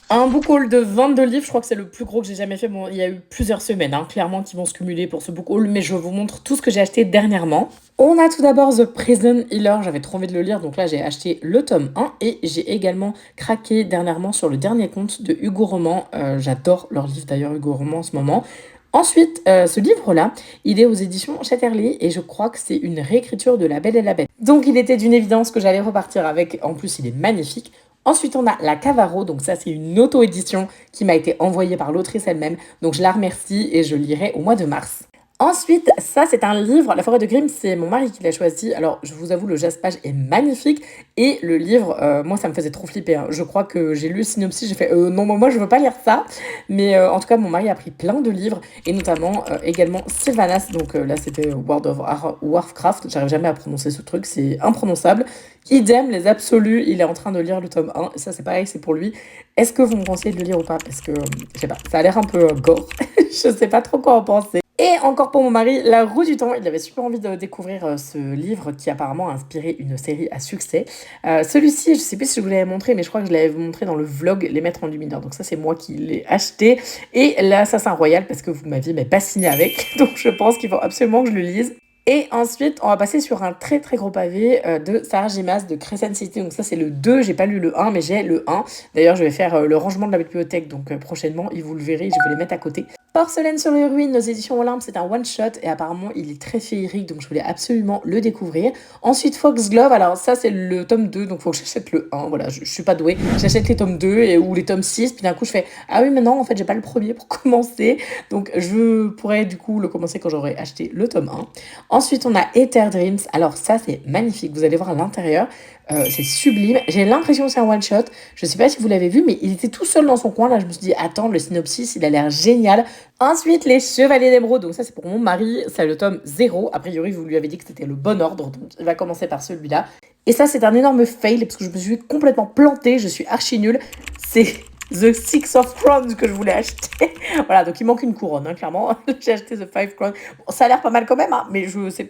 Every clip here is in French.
Un book haul de 22 livres, je crois que c'est le plus gros que j'ai jamais fait. Bon, il y a eu plusieurs semaines, hein, clairement, qui vont se cumuler pour ce book haul, mais je vous montre tout ce que j'ai acheté dernièrement. On a tout d'abord The Prison Healer, j'avais trop envie de le lire, donc là j'ai acheté le tome 1 et j'ai également craqué dernièrement sur le dernier conte de Hugo Roman. J'adore leur livre d'ailleurs, Hugo Roman en ce moment. Ensuite, ce livre-là, il est aux éditions Chatterley et je crois que c'est une réécriture de La Belle et la Bête. Donc il était d'une évidence que j'allais repartir avec, en plus il est magnifique. Ensuite, on a La Cavaro, donc ça c'est une auto-édition qui m'a été envoyée par l'autrice elle-même, donc je la remercie et je lirai au mois de mars. Ensuite, ça c'est un livre, La Forêt de Grimm, c'est mon mari qui l'a choisi. Alors je vous avoue, le jaspage est magnifique et le livre, moi ça me faisait trop flipper, hein. Je crois que j'ai lu le synopsis, j'ai fait non, moi je veux pas lire ça. Mais en tout cas, mon mari a pris plein de livres et notamment également Sylvanas, donc là c'était World of Warcraft, j'arrive jamais à prononcer ce truc, c'est imprononçable. Idem, les absolus, il est en train de lire le tome 1, et ça c'est pareil, c'est pour lui. Est-ce que vous me conseillez de le lire ou pas? Parce que, je sais pas, ça a l'air un peu gore, je sais pas trop quoi en penser. Et encore pour mon mari, La Roue du Temps, il avait super envie de découvrir ce livre qui apparemment a inspiré une série à succès. Celui-ci, je sais plus si je vous l'avais montré, mais je crois que je l'avais montré dans le vlog Les Maîtres en Lumineur. Donc ça, c'est moi qui l'ai acheté. Et l'Assassin Royal, parce que vous m'aviez mais pas signé avec. Donc je pense qu'il faut absolument que je le lise. Et ensuite, on va passer sur un très très gros pavé de Sarah J. Maas de Crescent City. Donc ça, c'est le 2. J'ai pas lu le 1, mais j'ai le 1. D'ailleurs, je vais faire le rangement de la bibliothèque. Donc prochainement, et vous le verrez, je vais les mettre à côté. Porcelaine sur les ruines, nos éditions Olympe, c'est un one-shot et apparemment il est très féerique, donc je voulais absolument le découvrir. Ensuite, Foxglove, alors ça c'est le tome 2, donc faut que j'achète le 1, voilà, je suis pas douée. J'achète les tomes 2 ou les tomes 6, puis d'un coup je fais ah oui mais non, en fait j'ai pas le premier pour commencer, donc je pourrais du coup le commencer quand j'aurai acheté le tome 1. Ensuite on a Ether Dreams, alors ça c'est magnifique, vous allez voir à l'intérieur. C'est sublime. J'ai l'impression que c'est un one-shot. Je sais pas si vous l'avez vu, mais il était tout seul dans son coin. Là, je me suis dit, attends, le synopsis, il a l'air génial. Ensuite, Les Chevaliers d'Émeraude. Donc ça, c'est pour mon mari. C'est le tome 0. A priori, vous lui avez dit que c'était le bon ordre. Donc il va commencer par celui-là. Et ça, c'est un énorme fail parce que je me suis complètement plantée. Je suis archi nulle. C'est The Six of Crowns que je voulais acheter. Voilà, donc il manque une couronne, hein, clairement. J'ai acheté The Five Crowns. Bon, ça a l'air pas mal quand même, hein, mais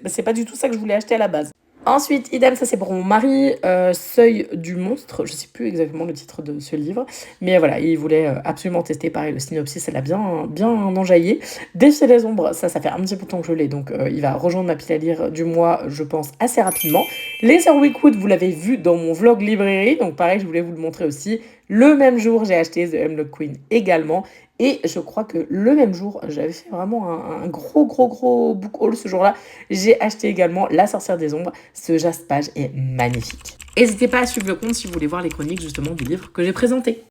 c'est pas du tout ça que je voulais acheter à la base. Ensuite, idem, ça c'est pour mon mari, Seuil du monstre, je sais plus exactement le titre de ce livre, mais voilà, il voulait absolument tester, pareil, le synopsis, elle a bien enjaillé. Défier les ombres, ça fait un petit peu de temps que je l'ai, donc il va rejoindre ma pile à lire du mois, je pense, assez rapidement. Les Wickwood, vous l'avez vu dans mon vlog librairie, donc pareil, je voulais vous le montrer aussi. Le même jour, j'ai acheté The Hemlock Queen également. Et je crois que le même jour, j'avais fait vraiment un gros book haul ce jour-là. J'ai acheté également La Sorcière des Ombres. Ce jaspage est magnifique. N'hésitez pas à suivre le compte si vous voulez voir les chroniques justement du livre que j'ai présenté.